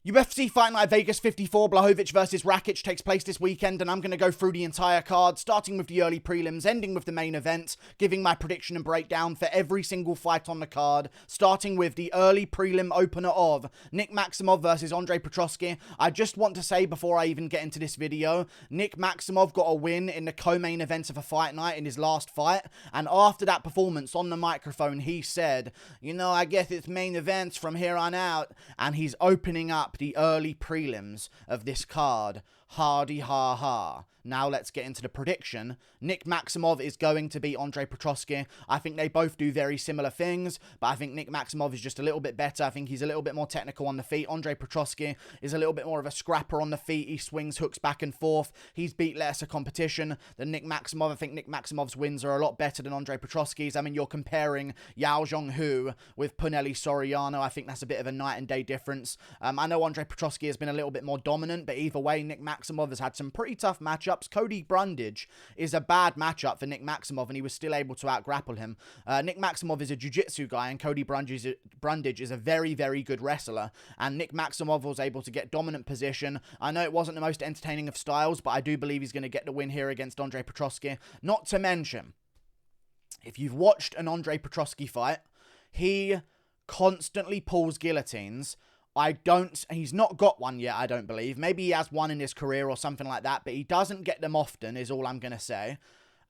UFC Fight Night Vegas 54, Blachowicz versus Rakic takes place this weekend, and I'm going to go through the entire card, starting with the early prelims, ending with the main event, giving my prediction and breakdown for every single fight on the card, starting with the early prelim opener of Nick Maximov versus Andre Petroski. I just want to say before I even get into this video, Nick Maximov got a win in the co-main event of a fight night in his last fight, and after that performance on the microphone, he said, you know, I guess it's main events from here on out, and he's opening up the early prelims of this card. Hardy ha ha. Now let's get into the prediction. Nick Maximov is going to beat Andre Petroski. I think they both do very similar things, but I think Nick Maximov is just a little bit better. I think he's a little bit more technical on the feet. Andre Petroski is a little bit more of a scrapper on the feet. He swings hooks back and forth. He's beat lesser competition than Nick Maximov. I think Nick Maximov's wins are a lot better than Andre Petroski's. I mean, you're comparing Yao Zhonghu with Punelli Soriano. I think that's a bit of a night and day difference. I know Andre Petroski has been a little bit more dominant, but either way, Nick Maximov has had some pretty tough matchups. Cody Brundage is a bad matchup for Nick Maximov, and he was still able to out-grapple him. Nick Maximov is a jiu-jitsu guy, and Cody Brundage is a very, very good wrestler, and Nick Maximov was able to get dominant position. I know it wasn't the most entertaining of styles, but I do believe he's going to get the win here against Andre Petroski. Not to mention, if you've watched an Andre Petroski fight, he constantly pulls guillotines. He's not got one yet, I don't believe. Maybe he has one in his career or something like that, but he doesn't get them often, is all I'm going to say.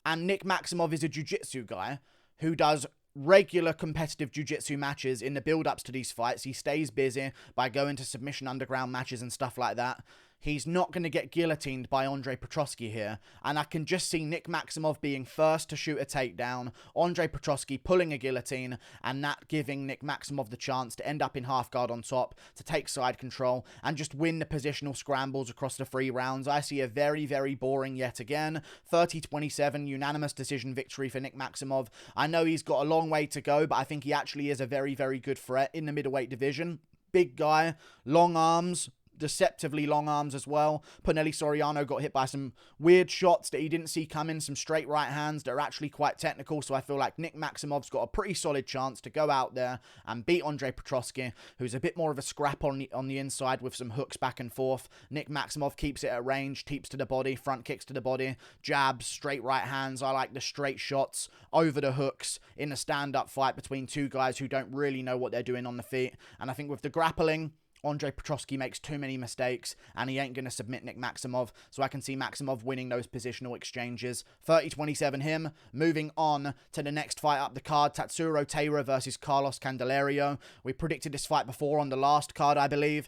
And Nick Maximov is a jiu-jitsu guy who does regular competitive jiu-jitsu matches in the build-ups to these fights. He stays busy by going to submission underground matches and stuff like that. He's not going to get guillotined by Andre Petroski here. And I can just see Nick Maximov being first to shoot a takedown, Andre Petroski pulling a guillotine, and that giving Nick Maximov the chance to end up in half guard on top, to take side control, and just win the positional scrambles across the 3 rounds. I see a very, very boring yet again 30-27 unanimous decision victory for Nick Maximov. I know he's got a long way to go, but I think he actually is a very, very good threat in the middleweight division. Big guy, long arms, deceptively long arms as well. Punelli Soriano got hit by some weird shots that he didn't see coming, some straight right hands that are actually quite technical, so I feel like Nick Maximov's got a pretty solid chance to go out there and beat Andre Petroski, who's a bit more of a scrap on the inside with some hooks back and forth. Nick Maximov keeps it at range, teeps to the body, front kicks to the body, jabs, straight right hands. I like the straight shots over the hooks in a stand-up fight between two guys who don't really know what they're doing on the feet, and I think with the grappling, Andre Petroski makes too many mistakes, and he ain't going to submit Nick Maximov, so I can see Maximov winning those positional exchanges. 30-27 him. Moving on to the next fight up the card, Tasturo Taira versus Carlos Candelario. We predicted this fight before on the last card, I believe,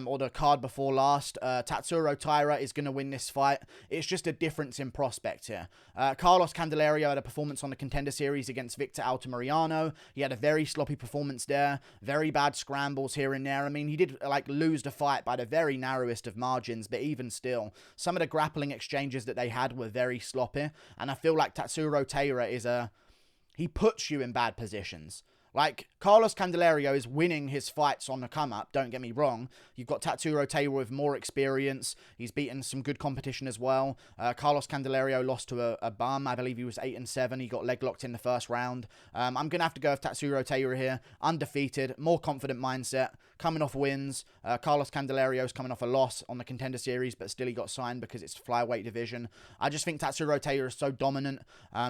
or the card before last. Tasturo Taira is going to win this fight. It's just a difference in prospect here. Carlos Candelario had a performance on the Contender Series against Victor Altamirano. He had a very sloppy performance there. Very bad scrambles here and there. I mean, he did lose the fight by the very narrowest of margins, but even still, some of the grappling exchanges that they had were very sloppy, and I feel like Tasturo Taira he puts you in bad positions. Like, Carlos Candelario is winning his fights on the come-up, don't get me wrong. You've got Tasturo Taira with more experience. He's beaten some good competition as well. Carlos Candelario lost to a bum. I believe he was 8-7. He got leg-locked in the first round. I'm going to have to go with Tasturo Taira here. Undefeated, more confident mindset, coming off wins. Carlos Candelario's coming off a loss on the Contender Series, but still he got signed because it's flyweight division. I just think Tasturo Taira is so dominant.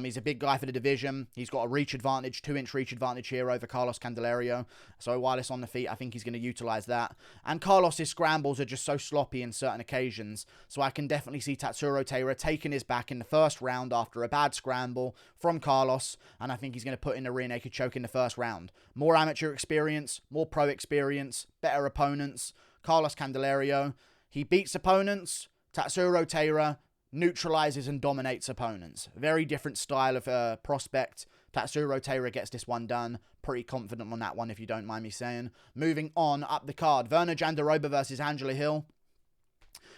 He's a big guy for the division. He's got a reach advantage, 2-inch reach advantage here over Carlos Candelario. So while it's on the feet, I think he's going to utilize that. And Carlos's scrambles are just so sloppy in certain occasions. So I can definitely see Tasturo Taira taking his back in the first round after a bad scramble from Carlos. And I think he's going to put in a rear naked choke in the first round. More amateur experience, more pro experience, better opponents. Carlos Candelario, he beats opponents. Tasturo Taira neutralizes and dominates opponents. Very different style of prospect. Tasturo Taira gets this one done. Pretty confident on that one, if you don't mind me saying. Moving on up the card, Virna Jandiroba versus Angela Hill.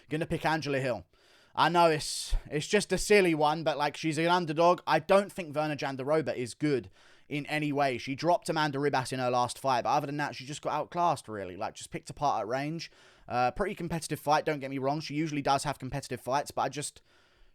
Gonna pick Angela Hill. I know it's just a silly one, but like, she's an underdog. I don't think Virna Jandiroba is good in any way. She dropped Amanda Ribas in her last fight, but other than that, she just got outclassed, really. Like, just picked apart at range. Pretty competitive fight, don't get me wrong. She usually does have competitive fights, but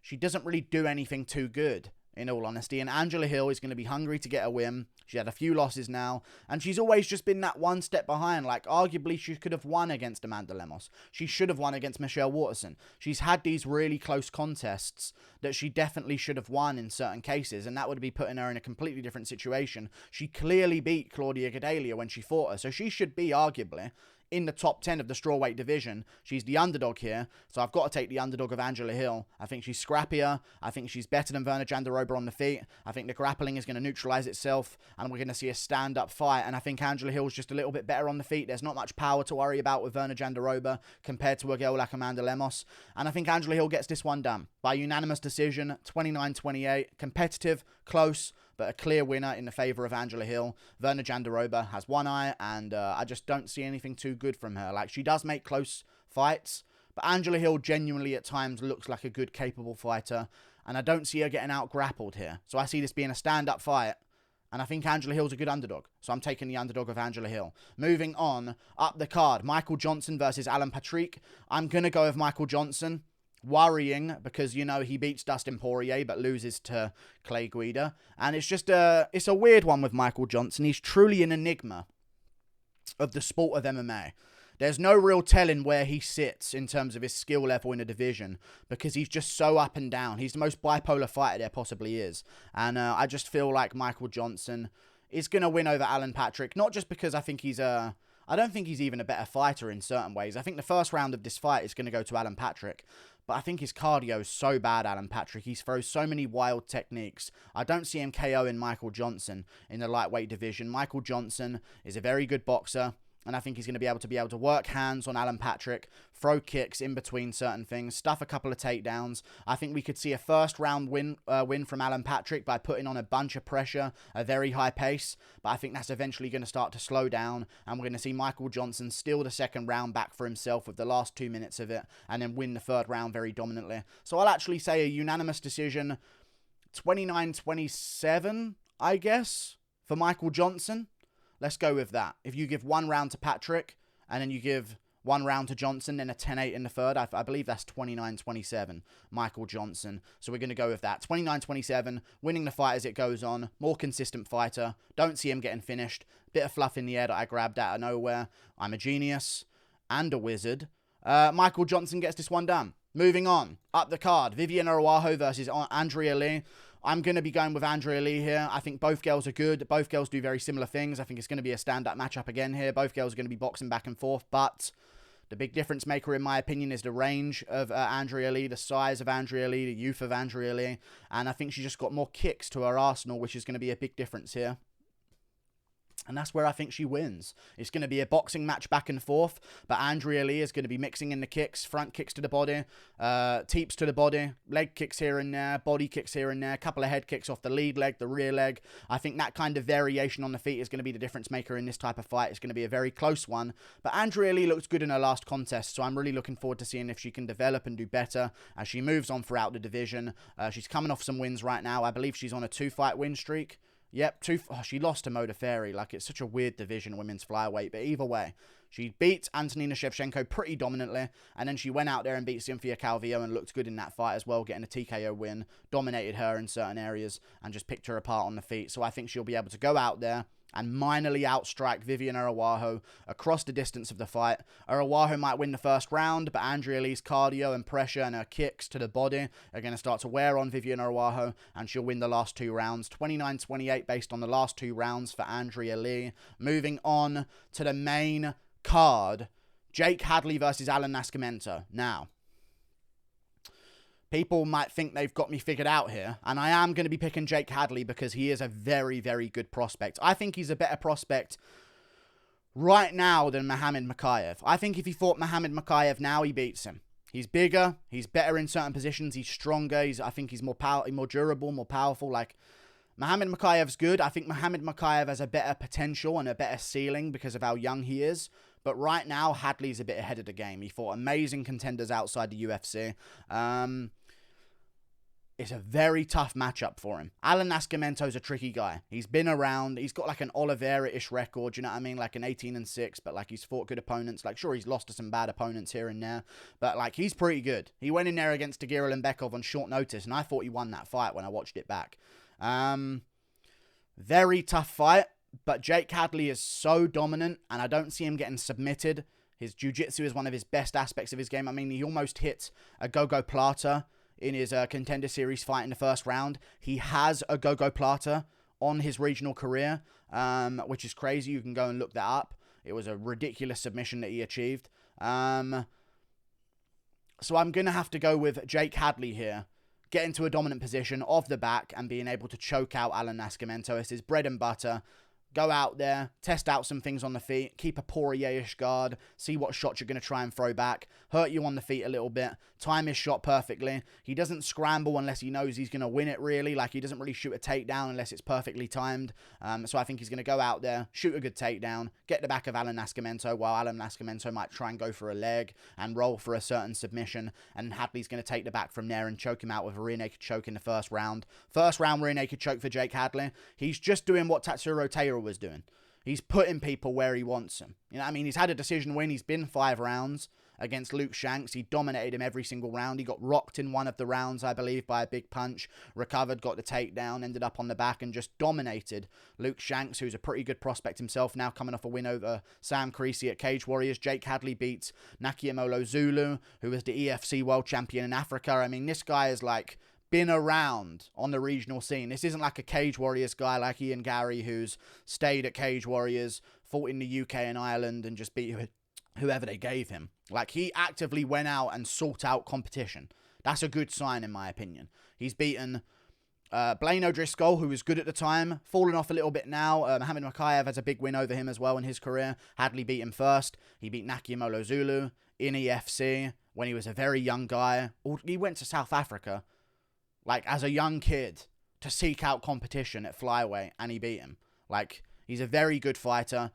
she doesn't really do anything too good in all honesty. And Angela Hill is going to be hungry to get a win. She had a few losses now, and she's always just been that one step behind. Like, arguably, she could have won against Amanda Lemos. She should have won against Michelle Waterson. She's had these really close contests that she definitely should have won in certain cases, and that would be putting her in a completely different situation. She clearly beat Claudia Gadelha when she fought her, so she should be, arguably, in the top 10 of the strawweight division. She's the underdog here, so I've got to take the underdog of Angela Hill. I think she's scrappier. I think she's better than Virna Jandiroba on the feet. I think the grappling is going to neutralize itself, and we're going to see a stand-up fight, and I think Angela Hill's just a little bit better on the feet. There's not much power to worry about with Virna Jandiroba compared to a girl like Amanda Lemos, and I think Angela Hill gets this one done by unanimous decision, 29-28, competitive, close, but a clear winner in the favour of Angela Hill. Virna Jandiroba has one eye, and I just don't see anything too good from her. Like, she does make close fights, but Angela Hill genuinely at times looks like a good, capable fighter, and I don't see her getting out-grappled here. So I see this being a stand-up fight, and I think Angela Hill's a good underdog. So I'm taking the underdog of Angela Hill. Moving on, up the card, Michael Johnson versus Alan Patrick. I'm going to go with Michael Johnson. Worrying because, you know, he beats Dustin Poirier but loses to Clay Guida, and it's just it's a weird one with Michael Johnson. He's truly an enigma of the sport of MMA. There's no real telling where he sits in terms of his skill level in a division because he's just so up and down. He's the most bipolar fighter there possibly is, and I just feel like Michael Johnson is going to win over Alan Patrick, not just because I think he's I don't think he's even a better fighter in certain ways. I think the first round of this fight is going to go to Alan Patrick, but I think his cardio is so bad, Alan Patrick. He throws so many wild techniques. I don't see him KOing Michael Johnson in the lightweight division. Michael Johnson is a very good boxer, and I think he's going to be able to work hands on Alan Patrick, throw kicks in between certain things, stuff a couple of takedowns. I think we could see a first round win from Alan Patrick by putting on a bunch of pressure, a very high pace, but I think that's eventually going to start to slow down, and we're going to see Michael Johnson steal the second round back for himself with the last 2 minutes of it, and then win the third round very dominantly. So I'll actually say a unanimous decision, 29-27, I guess, for Michael Johnson. Let's go with that. If you give one round to Patrick, and then you give one round to Johnson, then a 10-8 in the third, I believe that's 29-27, Michael Johnson. So we're going to go with that. 29-27, winning the fight as it goes on. More consistent fighter. Don't see him getting finished. Bit of fluff in the air that I grabbed out of nowhere. I'm a genius and a wizard. Michael Johnson gets this one done. Moving on. Up the card, Viviane Araujo versus Andrea Lee. I'm going to be going with Andrea Lee here. I think both girls are good. Both girls do very similar things. I think it's going to be a stand-up matchup again here. Both girls are going to be boxing back and forth, but the big difference maker, in my opinion, is the range of Andrea Lee, the size of Andrea Lee, the youth of Andrea Lee, and I think she just got more kicks to her arsenal, which is going to be a big difference here. And that's where I think she wins. It's going to be a boxing match back and forth, but Andrea Lee is going to be mixing in the kicks, front kicks to the body, teeps to the body, leg kicks here and there, body kicks here and there, a couple of head kicks off the lead leg, the rear leg. I think that kind of variation on the feet is going to be the difference maker in this type of fight. It's going to be a very close one, but Andrea Lee looks good in her last contest, so I'm really looking forward to seeing if she can develop and do better as she moves on throughout the division. She's coming off some wins right now. I believe she's on a 2-fight win streak. Yep, she lost to Modafferi. Like, it's such a weird division, women's flyweight. But either way, she beat Antonina Shevchenko pretty dominantly. And then she went out there and beat Cynthia Calvillo and looked good in that fight as well, getting a TKO win. Dominated her in certain areas and just picked her apart on the feet. So I think she'll be able to go out there and minorly outstrike Viviane Araujo across the distance of the fight. Araujo might win the first round, but Andrea Lee's cardio and pressure and her kicks to the body are going to start to wear on Viviane Araujo, and she'll win the last 2 rounds. 29-28 based on the last 2 rounds for Andrea Lee. Moving on to the main card, Jake Hadley versus Allan Nascimento. Now, people might think they've got me figured out here, and I am going to be picking Jake Hadley because he is a very, very good prospect. I think he's a better prospect right now than Muhammad Mokaev. I think if he fought Muhammad Mokaev now, he beats him. He's bigger, he's better in certain positions, he's stronger, I think he's more durable, more powerful. Like, Muhammad Mokaev's good. I think Muhammad Mokaev has a better potential and a better ceiling because of how young he is. But right now, Hadley's a bit ahead of the game. He fought amazing contenders outside the UFC. it's a very tough matchup for him. Allan Nascimento's a tricky guy. He's been around. He's got like an Oliveira-ish record, you know what I mean? Like an 18-6, but like he's fought good opponents. Like, sure, he's lost to some bad opponents here and there, but like he's pretty good. He went in there against Tagir Lembekov on short notice, and I thought he won that fight when I watched it back. Very tough fight, but Jake Hadley is so dominant, and I don't see him getting submitted. His jiu-jitsu is one of his best aspects of his game. I mean, he almost hit a Gogo Plata in his Contender Series fight in the first round. He has a Gogo Plata on his regional career, which is crazy. You can go and look that up. It was a ridiculous submission that he achieved. So I'm going to have to go with Jake Hadley here. Get into a dominant position off the back and being able to choke out Allan Nascimento. It's his bread and butter. Go out there, test out some things on the feet, keep a Poirier-ish guard, see what shots you're going to try and throw back, hurt you on the feet a little bit, time his shot perfectly. He doesn't scramble unless he knows he's going to win it, really. Like, he doesn't really shoot a takedown unless it's perfectly timed. So I think he's going to go out there, shoot a good takedown, get the back of Allan Nascimento, while Allan Nascimento might try and go for a leg and roll for a certain submission, and Hadley's going to take the back from there and choke him out with a rear naked choke in the first round. First round rear naked choke for Jake Hadley. He's just doing what Tasturo Taira was doing. He's putting people where he wants them. You know what I mean? He's had a decision win. He's been 5 rounds against Luke Shanks. He dominated him every single round. He got rocked in one of the rounds, I believe, by a big punch. Recovered, got the takedown, ended up on the back and just dominated Luke Shanks, who's a pretty good prospect himself, now coming off a win over Sam Creasy at Cage Warriors. Jake Hadley beats Nakiamolo Zulu, who is the EFC World Champion in Africa. I mean, this guy is like been around on the regional scene. This isn't like a Cage Warriors guy like Ian Gary, who's stayed at Cage Warriors, fought in the UK and Ireland, and just beat whoever they gave him. Like, he actively went out and sought out competition. That's a good sign, in my opinion. He's beaten Blaine O'Driscoll, who was good at the time, fallen off a little bit now. Mohamed Makayev has a big win over him as well in his career. Hadley beat him first. He beat Nakiamolo Zulu in EFC when he was a very young guy. He went to South Africa like as a young kid to seek out competition at flyweight, and he beat him. Like, he's a very good fighter.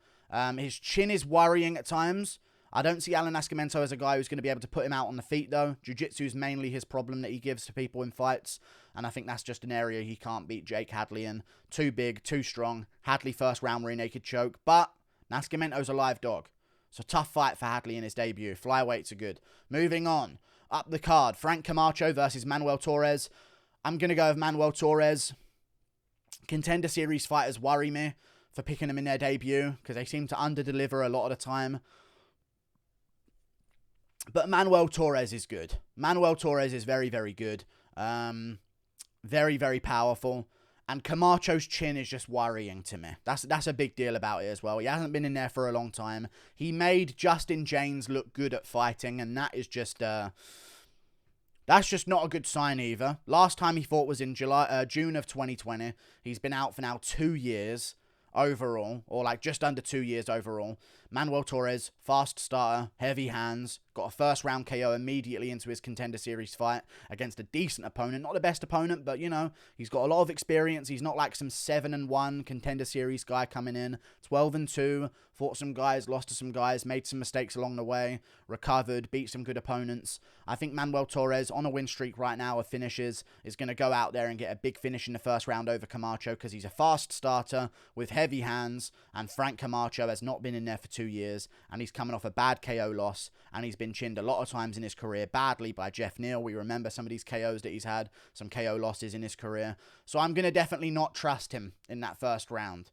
His chin is worrying at times. I don't see Allan Nascimento as a guy who's going to be able to put him out on the feet, though. Jiu-jitsu is mainly his problem that he gives to people in fights, and I think that's just an area he can't beat Jake Hadley in. Too big, too strong. Hadley first round rear naked choke, but Nascimento's a live dog. It's a tough fight for Hadley in his debut. Flyweights are good. Moving on. Up the card, Frank Camacho versus Manuel Torres. I'm going to go with Manuel Torres. Contender Series fighters worry me for picking them in their debut because they seem to underdeliver a lot of the time. But Manuel Torres is good. Manuel Torres is very, very good. Very, very powerful. And Camacho's chin is just worrying to me. That's a big deal about it as well. He hasn't been in there for a long time. He made Justin James look good at fighting, and that is just... that's just not a good sign either. Last time he fought was in June of 2020. He's been out for now 2 years overall, or like just under 2 years overall. Manuel Torres, fast starter, heavy hands, got a first round KO immediately into his Contender Series fight against a decent opponent. Not the best opponent, but you know, he's got a lot of experience. He's not like some 7-1 Contender Series guy coming in. 12-2, fought some guys, lost to some guys, made some mistakes along the way, recovered, beat some good opponents. I think Manuel Torres, on a win streak right now of finishes, is going to go out there and get a big finish in the first round over Camacho because he's a fast starter with heavy hands, and Frank Camacho has not been in there for 2 years, and he's coming off a bad KO loss, and he's been chinned a lot of times in his career badly by Jeff Neal. We remember some of these KOs that he's had, some KO losses in his career. So I'm going to definitely not trust him in that first round.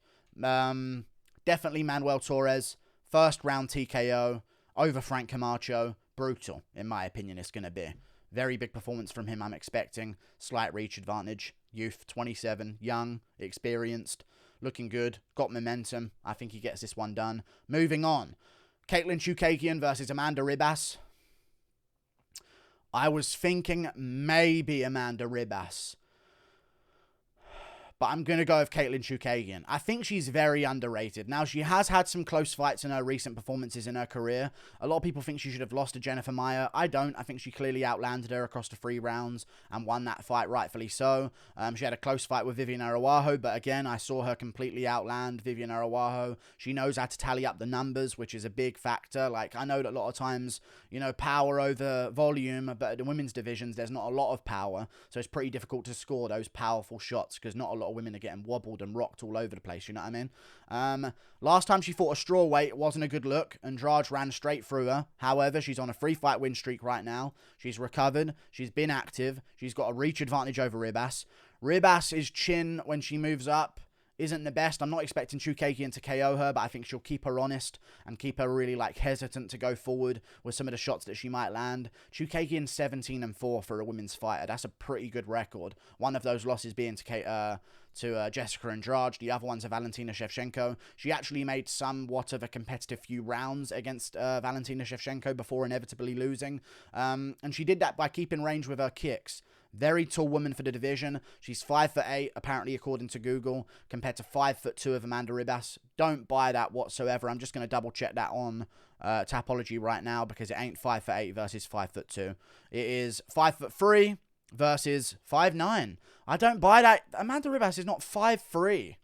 Definitely Manuel Torres, first round TKO over Frank Camacho. Brutal, in my opinion, it's going to be. Very big performance from him, I'm expecting. Slight reach advantage. Youth, 27, young, experienced, looking good, got momentum. I think he gets this one done. Moving on. Katlyn Chookagian versus Amanda Ribas. I was thinking maybe Amanda Ribas. but I'm going to go with Katlyn Chookagian. I think she's very underrated. Now, she has had some close fights in her recent performances in her career. A lot of people think she should have lost to Jennifer Maia. I don't. I think she clearly outlanded her across the 3 rounds and won that fight, rightfully so. She had a close fight with Viviane Araujo, but again, I saw her completely outland Viviane Araujo. She knows how to tally up the numbers, which is a big factor. Like, I know that a lot of times, you know, power over volume, but in the women's divisions, there's not a lot of power, so it's pretty difficult to score those powerful shots because not a lot of women are getting wobbled and rocked all over the place, you know what I mean? Last time she fought a strawweight, it wasn't a good look. Andrade ran straight through her. However, she's on a 3-fight win streak right now. She's recovered. She's been active. She's got a reach advantage over Ribas. Ribas' chin, when she moves up, isn't the best. I'm not expecting Chookagian to KO her, but I think she'll keep her honest and keep her really, like, hesitant to go forward with some of the shots that she might land. Chookagian's 17-4 for a women's fighter. That's a pretty good record. One of those losses being to Jessica Andrade. The other one's a Valentina Shevchenko. She actually made somewhat of a competitive few rounds against Valentina Shevchenko before inevitably losing. And she did that by keeping range with her kicks. Very tall woman for the division. She's 5'8", apparently, according to Google, compared to 5'2" of Amanda Ribas. Don't buy that whatsoever. I'm just going to double check that on Tapology right now because it ain't 5'8" versus 5'2". It is 5'3" versus 5'9". I don't buy that. Amanda Ribas is not 5'3".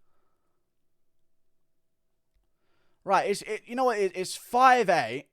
Right, you know what? It's 5'8"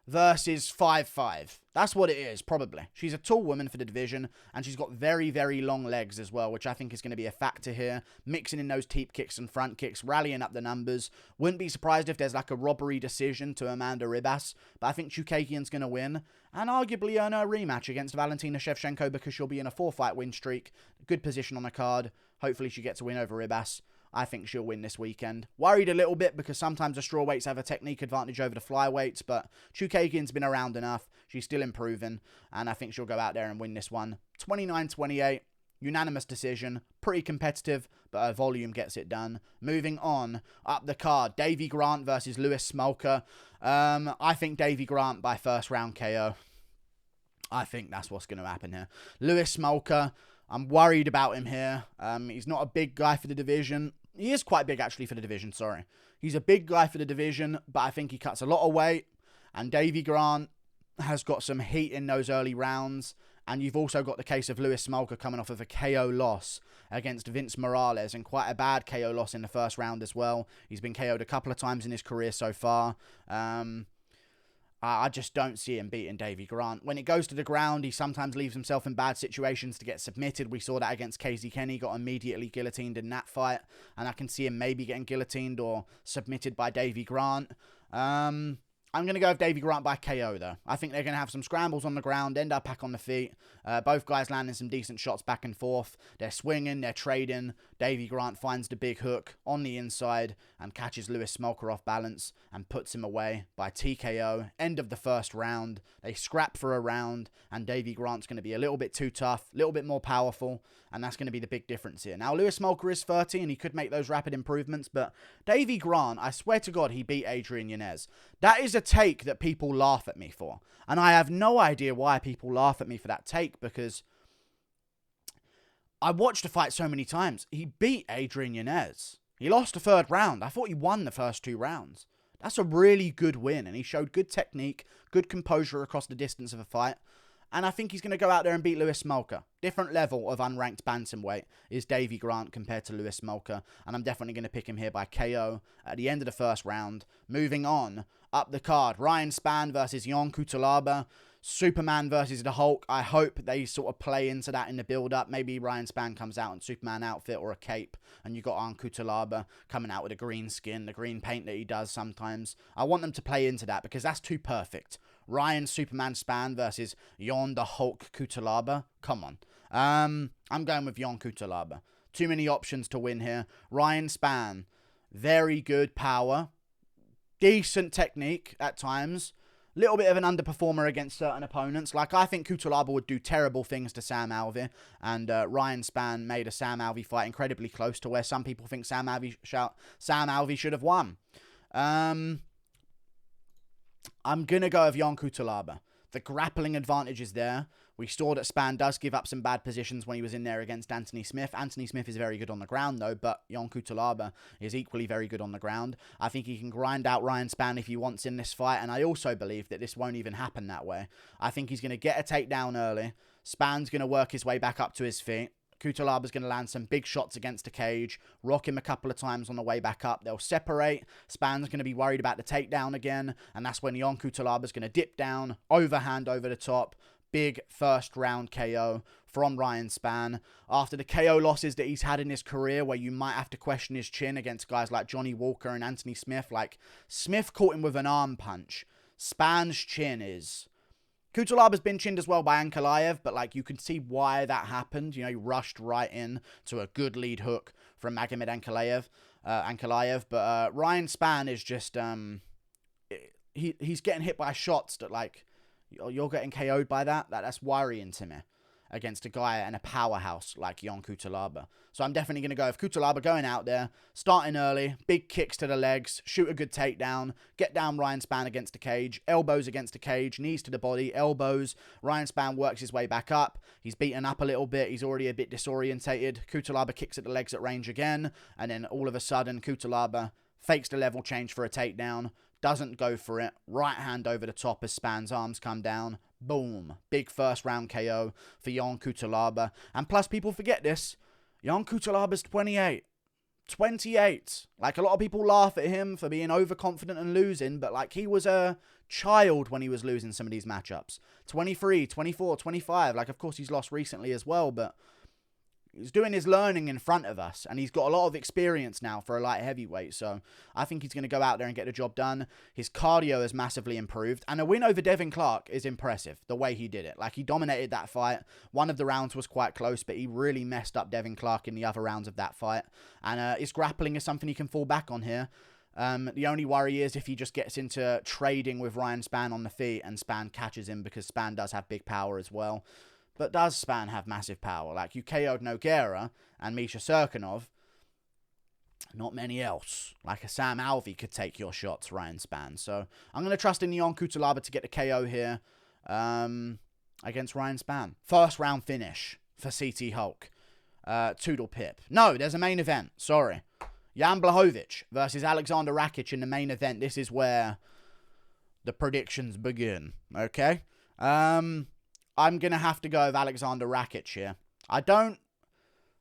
versus 5'5". That's what it is, probably. She's a tall woman for the division, and she's got very, very long legs as well, which I think is going to be a factor here. Mixing in those teep kicks and front kicks, rallying up the numbers. Wouldn't be surprised if there's like a robbery decision to Amanda Ribas, but I think Chookagian's going to win, and arguably earn her rematch against Valentina Shevchenko because she'll be in a 4-fight win streak. Good position on the card. Hopefully she gets a win over Ribas. I think she'll win this weekend. Worried a little bit because sometimes the strawweights have a technique advantage over the flyweights, but Chookagian's been around enough. She's still improving, and I think she'll go out there and win this one. 29-28, unanimous decision, pretty competitive, but her volume gets it done. Moving on, up the card, Davey Grant versus Louis Smolka. I think Davey Grant by first round KO. I think that's what's going to happen here. Louis Smolka, I'm worried about him here. He's not a big guy for the division. He is quite big, actually, for the division, sorry. He's a big guy for the division, but I think he cuts a lot of weight. And Davey Grant has got some heat in those early rounds. And you've also got the case of Louis Smolka coming off of a KO loss against Vince Morales, and quite a bad KO loss in the first round as well. He's been KO'd a couple of times in his career so far. I just don't see him beating Davey Grant. When it goes to the ground, he sometimes leaves himself in bad situations to get submitted. We saw that against Casey Kenny, got immediately guillotined in that fight. And I can see him maybe getting guillotined or submitted by Davey Grant. I'm going to go with Davey Grant by KO, though. I think they're going to have some scrambles on the ground, end up back on the feet. Both guys landing some decent shots back and forth. They're swinging, they're trading. Davey Grant finds the big hook on the inside and catches Louis Smolka off balance and puts him away by TKO. End of the first round. They scrap for a round, and Davey Grant's going to be a little bit too tough, a little bit more powerful, and that's going to be the big difference here. Now, Louis Smolka is 30, and he could make those rapid improvements, but Davey Grant, I swear to God, he beat Adrian Yanez. That is a take that people laugh at me for, and I have no idea why people laugh at me for that take, because I watched the fight so many times. He beat Adrian Yanez. He lost the third round. I thought he won the first 2 rounds. That's a really good win, and he showed good technique, good composure across the distance of a fight. And I think he's going to go out there and beat Louis Smolka. Different level of unranked bantamweight is Davey Grant compared to Louis Smolka. And I'm definitely going to pick him here by KO at the end of the first round. Moving on, up the card, Ryan Spann versus Jan Cutelaba. Superman versus the Hulk. I hope they sort of play into that in the build-up. Maybe Ryan Spann comes out in Superman outfit or a cape, and you got Jan Cutelaba coming out with a green skin, the green paint that he does sometimes. I want them to play into that because that's too perfect. Ryan Superman Spann versus Jan the Hulk Cutelaba. Come on. I'm going with Jan Cutelaba. Too many options to win here. Ryan Spann, very good power, decent technique at times. Little bit of an underperformer against certain opponents. Like, I think Cutelaba would do terrible things to Sam Alvey. And Ryan Spann made a Sam Alvey fight incredibly close to where some people think Sam Alvey should have won. I'm going to go with Jan Cutelaba. The grappling advantage is there. We saw that Spann does give up some bad positions when he was in there against Anthony Smith. Anthony Smith is very good on the ground, though, but Jan Cutelaba is equally very good on the ground. I think he can grind out Ryan Spann if he wants in this fight, and I also believe that this won't even happen that way. I think he's going to get a takedown early. Spann's going to work his way back up to his feet. Cutelaba's going to land some big shots against the cage, rock him a couple of times on the way back up. They'll separate. Spann's going to be worried about the takedown again, and that's when Jan Cutelaba's going to dip down, overhand over the top. Big first round KO from Ryan Spann. After the KO losses that he's had in his career, where you might have to question his chin against guys like Johnny Walker and Anthony Smith, like Smith caught him with an arm punch. Spann's chin is... Cutelaba's been chinned as well by Ankalaev, but like you can see why that happened. You know, he rushed right in to a good lead hook from Magomed Ankalaev. But Ryan Spann is just he's getting hit by shots that like you're getting KO'd by that. That's worrying to me against a guy and a powerhouse like Jan Cutelaba. So I'm definitely going to go with Cutelaba going out there, starting early, big kicks to the legs, shoot a good takedown, get down Ryan Spann against the cage, elbows against the cage, knees to the body, elbows. Ryan Spann works his way back up. He's beaten up a little bit. He's already a bit disorientated. Cutelaba kicks at the legs at range again, and then all of a sudden, Cutelaba fakes the level change for a takedown, doesn't go for it, right hand over the top as Spann's arms come down. Boom. Big first round KO for Jan Cutelaba. And plus, people forget this. Jan Cutelaba's 28. 28. Like, a lot of people laugh at him for being overconfident and losing, but, like, he was a child when he was losing some of these matchups. 23, 24, 25. Like, of course, he's lost recently as well, but he's doing his learning in front of us, and he's got a lot of experience now for a light heavyweight, so I think he's going to go out there and get the job done. His cardio has massively improved, and a win over Devin Clark is impressive, the way he did it. Like, he dominated that fight. One of the rounds was quite close, but he really messed up Devin Clark in the other rounds of that fight, and his grappling is something he can fall back on here. The only worry is if he just gets into trading with Ryan Spann on the feet, and Spann catches him, because Spann does have big power as well. But does Spann have massive power? Like, you KO'd Nogueira and Misha Serkinov. Not many else. Like a Sam Alvey could take your shots, Ryan Spann. So I'm going to trust in Jan Cutelaba to get the KO here against Ryan Spann. First round finish for CT Hulk. Toodle Pip. No, there's a main event. Sorry. Jan Blachowicz versus Aleksandar Rakic in the main event. This is where the predictions begin. Okay? I'm going to have to go with Aleksandar Rakic here. I don't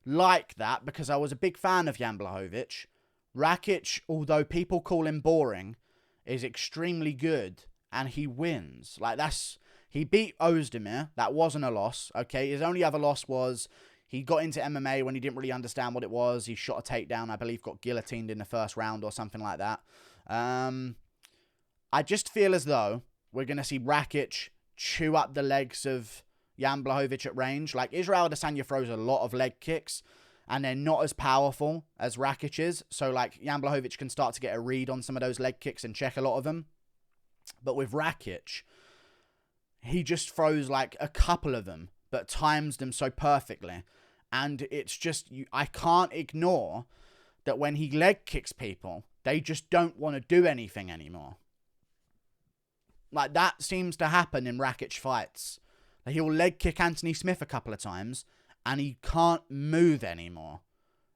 like that because I was a big fan of Jan Blachowicz. Rakic, although people call him boring, is extremely good and he wins. Like, he beat Ozdemir. That wasn't a loss, okay? His only other loss was he got into MMA when he didn't really understand what it was. He shot a takedown, I believe, got guillotined in the first round or something like that. I just feel as though we're going to see Rakic chew up the legs of Jan Blachowicz at range. Like, Israel Adesanya throws a lot of leg kicks, and they're not as powerful as Rakic is. So, like, Jan Blachowicz can start to get a read on some of those leg kicks and check a lot of them. But with Rakic, he just throws, like, a couple of them, but times them so perfectly. And it's just, I can't ignore that when he leg kicks people, they just don't want to do anything anymore. Like, that seems to happen in Rakic fights. Like, he'll leg kick Anthony Smith a couple of times, and he can't move anymore.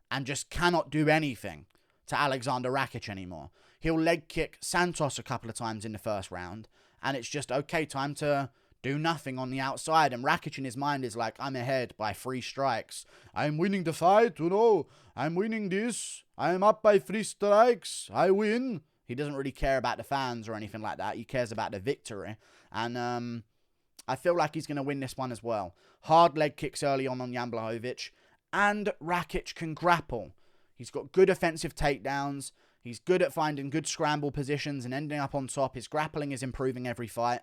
And just cannot do anything to Aleksandar Rakic anymore. He'll leg kick Santos a couple of times in the first round, and it's just, okay, time to do nothing on the outside. And Rakic in his mind is like, I'm ahead by 3 strikes. I'm winning the fight, I'm winning this. I'm up by 3 strikes. I win. He doesn't really care about the fans or anything like that. He cares about the victory. And I feel like he's going to win this one as well. Hard leg kicks early on Jan Blachowicz. And Rakic can grapple. He's got good offensive takedowns. He's good at finding good scramble positions and ending up on top. His grappling is improving every fight.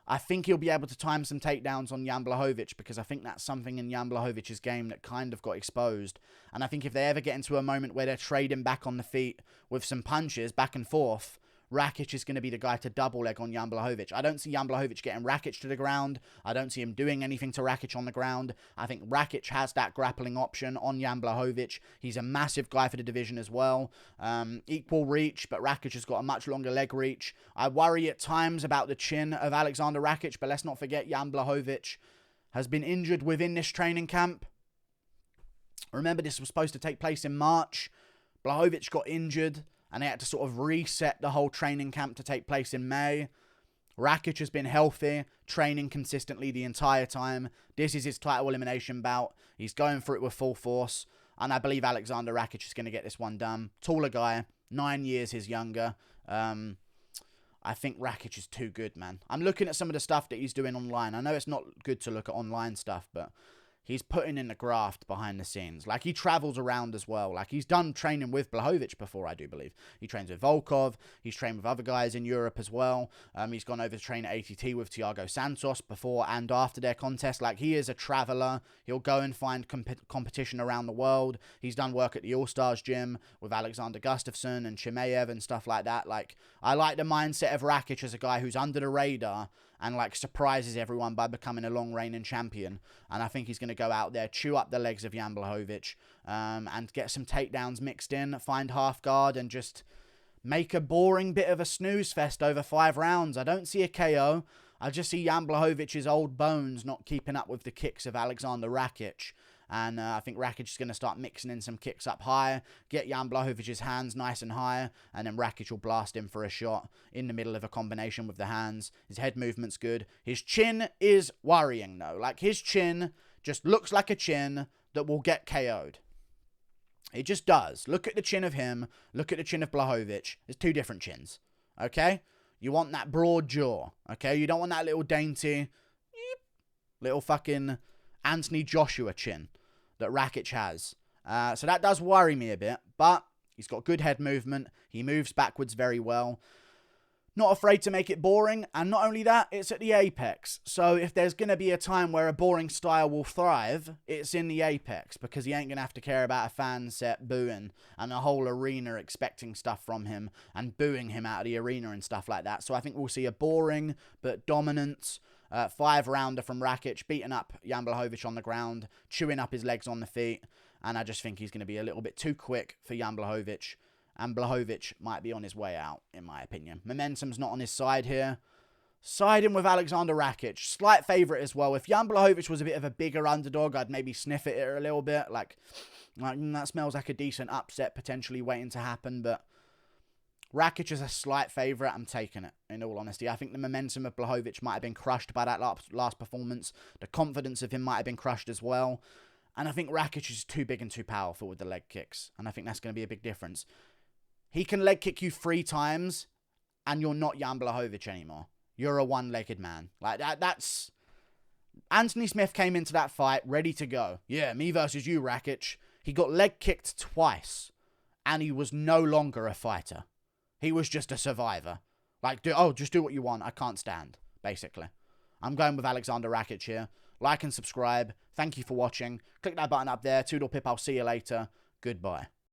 I think he'll be able to time some takedowns on Jan Blachowicz, because I think that's something in Jan Blachowicz's game that kind of got exposed. And I think if they ever get into a moment where they're trading back on the feet with some punches back and forth, Rakic is going to be the guy to double leg on Jan Blachowicz. I don't see Jan Blachowicz getting Rakic to the ground. I don't see him doing anything to Rakic on the ground. I think Rakic has that grappling option on Jan Blachowicz. He's a massive guy for the division as well. Equal reach, but Rakic has got a much longer leg reach. I worry at times about the chin of Aleksandar Rakic, but let's not forget Jan Blachowicz has been injured within this training camp. Remember, this was supposed to take place in March. Blachowicz got injured, and they had to sort of reset the whole training camp to take place in May. Rakic has been healthy, training consistently the entire time. This is his title elimination bout. He's going for it with full force, and I believe Aleksandar Rakic is going to get this one done. Taller guy, 9 years his younger. I think Rakic is too good, man. I'm looking at some of the stuff that he's doing online. I know it's not good to look at online stuff, but he's putting in the graft behind the scenes. Like, he travels around as well. Like, he's done training with Blachowicz before, I do believe. He trains with Volkov. He's trained with other guys in Europe as well. He's gone over to train at ATT with Thiago Santos before and after their contest. Like, he is a traveler. He'll go and find competition around the world. He's done work at the All-Stars gym with Alexander Gustafsson and Chimaev and stuff like that. Like, I like the mindset of Rakic as a guy who's under the radar and, like, surprises everyone by becoming a long-reigning champion. And I think he's going to go out there, chew up the legs of Jan Blachowicz, and get some takedowns mixed in, find half guard, and just make a boring bit of a snooze fest over 5 rounds. I don't see a KO. I just see Jan Blachowicz's old bones not keeping up with the kicks of Aleksandar Rakic. And I think Rakic is going to start mixing in some kicks up high, get Jan Blachowicz's hands nice and high, and then Rakic will blast him for a shot in the middle of a combination with the hands. His head movement's good. His chin is worrying, though. Like, his chin just looks like a chin that will get KO'd. It just does. Look at the chin of him. Look at the chin of Blachowicz. There's 2 different chins, okay? You want that broad jaw, okay? You don't want that little dainty, little fucking Anthony Joshua chin that Rakic has. So that does worry me a bit, but he's got good head movement. He moves backwards very well. Not afraid to make it boring, and not only that, it's at the apex. So if there's going to be a time where a boring style will thrive, it's in the apex, because he ain't going to have to care about a fan set booing and a whole arena expecting stuff from him and booing him out of the arena and stuff like that. So I think we'll see a boring but dominant 5-rounder from Rakic, beating up Jan Blachowicz on the ground, chewing up his legs on the feet, and I just think he's going to be a little bit too quick for Jan Blachowicz, and Blachowicz might be on his way out, in my opinion. Momentum's not on his side here. Siding with Aleksandar Rakic, slight favourite as well. If Jan Blachowicz was a bit of a bigger underdog, I'd maybe sniff at it a little bit, like that smells like a decent upset potentially waiting to happen, but Rakic is a slight favourite. I'm taking it, in all honesty. I think the momentum of Blachowicz might have been crushed by that last performance. The confidence of him might have been crushed as well. And I think Rakic is too big and too powerful with the leg kicks. And I think that's going to be a big difference. He can leg kick you 3 times, and you're not Jan Blachowicz anymore. You're a one-legged man. Like, that's... Anthony Smith came into that fight ready to go. Yeah, me versus you, Rakic. He got leg kicked twice, and he was no longer a fighter. He was just a survivor. Like, just do what you want. I can't stand, basically. I'm going with Aleksandar Rakic here. Like and subscribe. Thank you for watching. Click that button up there. Toodle pip. I'll see you later. Goodbye.